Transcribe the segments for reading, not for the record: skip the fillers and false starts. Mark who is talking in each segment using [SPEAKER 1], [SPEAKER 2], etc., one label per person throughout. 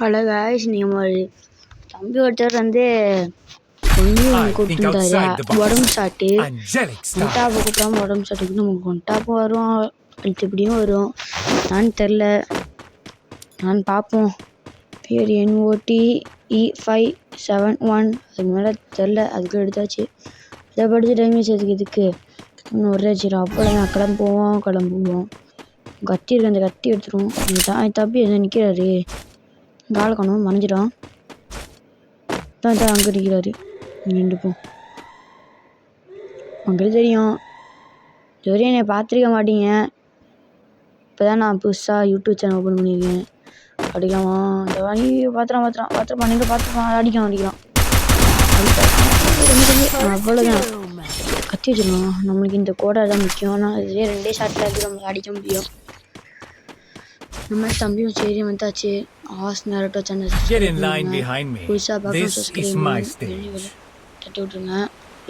[SPEAKER 1] Hello guys, நீங்கள் தம்பி ஒருத்தர் வந்து ஒன்று கொடுத்துருந்தாரு உடம்பு சாட்டு கொண்டாப்பை கூப்பிடாம உடம்பு சாட்டுக்கு நமக்கு கொண்டாப்பும் வரும் இப்படியும் வரும். நான் தெரில, நான் பார்ப்போம். பேர் NOTE571 அதுக்கு மேலே தெரில. அதுக்கு எடுத்தாச்சு. இதை படித்து டைம் வச்சதுக்கு இதுக்கு இன்னும் ஒரே வச்சிடும். அப்போ நான் கிளம்புவோம். கத்தி இருக்கு, அந்த கத்தி எடுத்துருவோம். தம்பி எதை நிற்கிறாரு, காலை காணும் மறைஞ்சிடும். தான் அங்கே நிற்கிறாரு. நின்றுப்போம். உங்களுக்கு தெரியும், இதுவரையும் என்னை பார்த்துருக்க மாட்டீங்க. இப்போ தான் நான் புதுசாக யூடியூப் சேனல் ஓப்பன் பண்ணியிருக்கேன். அடிக்கலாமா? இந்த வாங்கி பார்த்துருப்பான். நீங்கள் பார்த்துருப்பான். அடிக்கலாம். அவ்வளோதான், கத்தி வச்சிருக்கோம். நம்மளுக்கு இந்த கோடை தான் முக்கியம். ஆனால் இதே 2 ஷாட்டில் இருந்து நம்ம அடிக்க முடியும். நம்ம தம்பியும் சரி வந்தாச்சு. நேரட்டோ சேனல் புதுசாக பார்க்க தட்டி விட்ருங்க,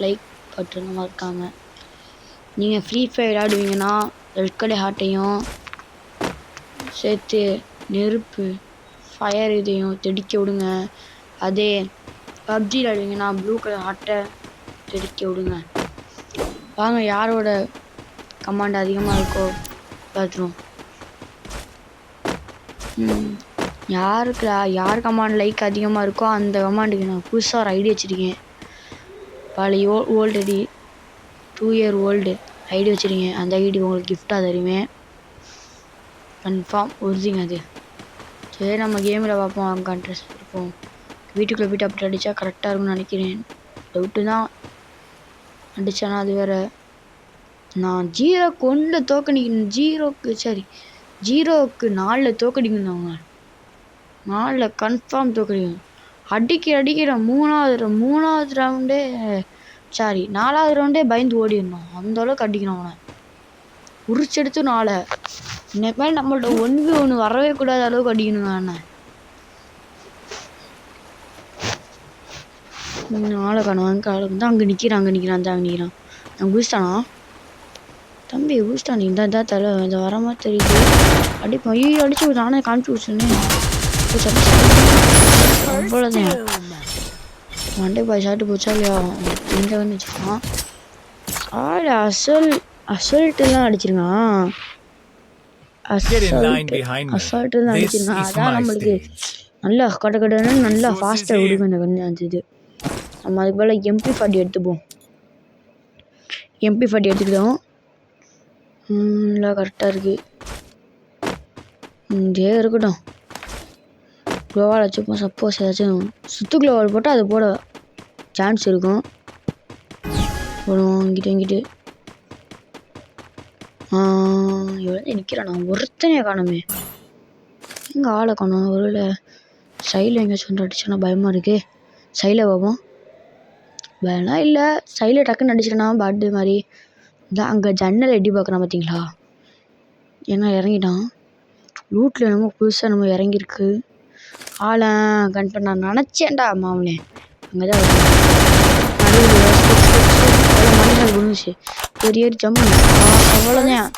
[SPEAKER 1] லைக் பட்டுருங்க மறக்காம. நீங்கள் ஃப்ரீ ஃபயர் விளையாடுவீங்கன்னா ரெட் கலர் ஹார்ட்டையும் சேர்த்து நெருப்பு ஃபயர் இதையும் தெடிக்க விடுங்க. அதே பப்ஜி விளையாடுவீங்கன்னா ப்ளூ கலர் ஹார்ட்டை தெடிக்க விடுங்க. வாங்க, யாரோட கமாண்ட் அதிகமாக இருக்கோ பார்த்துருவோம். யார் கமாண்ட் லைக் அதிகமாக இருக்கோ அந்த கமாண்டுக்கு நான் புதுசாக ஒரு ஐடி வச்சுருக்கேன். பழைய old ID, 2 year old ID வச்சுருக்கேன். அந்த ஐடி உங்களுக்கு கிஃப்டாக தருவேன், கன்ஃபார்ம் உறுதிங்க அது. சரி, நம்ம கேமில் பார்ப்போம். கான்ட்ரஸ்ட் இருப்போம். வீட்டுக்குள்ளே போய்ட்டு அப்படி அடித்தா கரெக்டாக இருக்கும்னு நினைக்கிறேன். டவுட்டு தான், அடித்தானா அது வேறு. நான் 0 கொண்டு தோக்கடிக்கணும். 0க்கு 4 தோக்கடிக்கணும். அவங்க 4 கன்ஃபார்ம் தோக்கடிக்கணும். அடிக்கிற 3வது ரவுண்டே 4வது ரவுண்டே பயந்து ஓடிடணும். அந்தளவுக்கு அடிக்கணும். அவனை உரிச்செடுத்து 4 இன்னைக்கு மேலே நம்மள்ட்ட 1v1 வரவே கூடாத அளவுக்கு அடிக்கணுங்க. அண்ணன் 4 காணும் அங்கே நிற்கிறான். நான் குதிச்சிட்டானா தம்பி? குதிச்சிட்டான். இந்த தலை இந்த வர மாதிரி தெரியுது. அடிப்போம். அடிச்சு நானே கான்ஃபியூஷன். அவ்வளோதான், மண்டே பாய் ஷாட்டு போச்சா இல்லையா? எங்கே வந்து வச்சுருக்கான். அசல்ட்டுலாம் அடிச்சிருக்கான். அசால்ட்டுலாம் அடிச்சிருக்கான். அதான் நம்மளுக்கு நல்லா கடன்னு நல்லா ஃபாஸ்ட்டாக விடுக்கும் அந்த கண்ணு. அந்த இது நம்ம அதுக்கு போல் MP40 எடுத்துப்போம். MP40 எடுத்துக்கிட்டோம். நல்லா கரெக்டாக இருக்குது. இதே இருக்கட்டும். க்ளோவால் வச்சுப்போம். சப்போஸ் ஏதாச்சும் சுற்று க்ளோவால் போட்டால் அது போட சான்ஸ் இருக்கும். போடுவோம். இங்கிட்டு எவ்வளோ நிற்கிறான். ஒருத்தனையே காணுமே. எங்கே ஆளை காணும்? ஒருவேளை சைடில் எங்கேயாச்சும் வந்து அடிச்சானா பயமாக இருக்கே. சைடில் பார்ப்போம். வேணா இல்லை, சைடில் டக்குன்னு அடிச்சிட்டேனா பாட்டு மாதிரி. இதான் அங்கே ஜன்னல் எட்டி பார்க்குறான் பார்த்தீங்களா? ஏன்னா இறங்கிட்டான். ரூட்டில் என்னமோ புதுசாக நம்ம இறங்கியிருக்கு. ஆளை கன்ஃபார்ம் நான் நினச்சேன்டா மாமனே. அங்கே தான் மனுஷன் குடிச்சு பெரிய ஜம்ப். அவ்வளோதான்,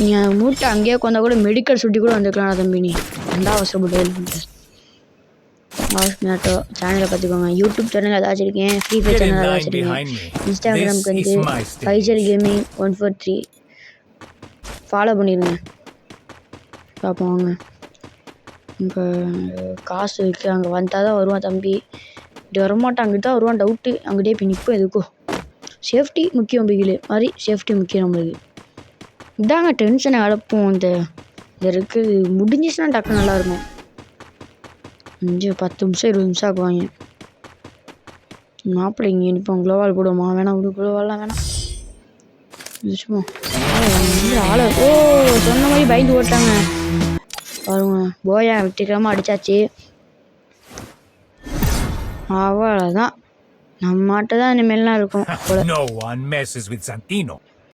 [SPEAKER 1] நீங்கள் மூட்டை அங்கேயே கொண்டா கூட மெடிக்கல் சுட்டி கூட வந்துருக்கலாம் தம்பி. நீ அந்த அவசரப்பட்டு மேட்டோ சேனலை பார்த்துக்கோங்க. யூடியூப் சேனல் ஏதாச்சும் இருக்கேன், ஃப்ரீ ஃபயர் சேனல் ஏதாச்சும் இருக்கேன். இன்ஸ்டாகிராமுக்கு வந்து ஃபைசல் கேமிங் 143 ஃபாலோ பண்ணிடுங்க. பார்ப்போம் வாங்க. இப்போ காசு இருக்குது. அங்கே வந்தால் தான் வருவான் தம்பி. இப்படி வரமாட்டான். அங்கிட்டு தான் வருவான். டவுட்டு. அங்கிட்டே போய் நிற்போம். எதுக்கும் சேஃப்டி முக்கியம். பிகில் மாதிரி சேஃப்டி முக்கியம் நம்மளுக்கு. இதாங்க டென்ஷனை அழப்போம். இந்த இருக்குது முடிஞ்சிச்சுன்னா டக்கு நல்லாயிருக்கும். 10 நிமிஷம் 20 நிமிஷம் ஆக்குவாங்க. மாப்பிள்ளை இங்கே நிற்போம். க்ளோவால் போடுவோமா? வேணாம் விடு, க்ளோவாலாம் வேணாம். ஆளை சொன்ன மாதிரி பயந்து ஓட்டாங்க பாருங்க. போயா வெற்றிகரமாக அடித்தாச்சு. அவ்வளோதான், நம்மகிட்ட தான் இனிமேலாம் இருக்கும்.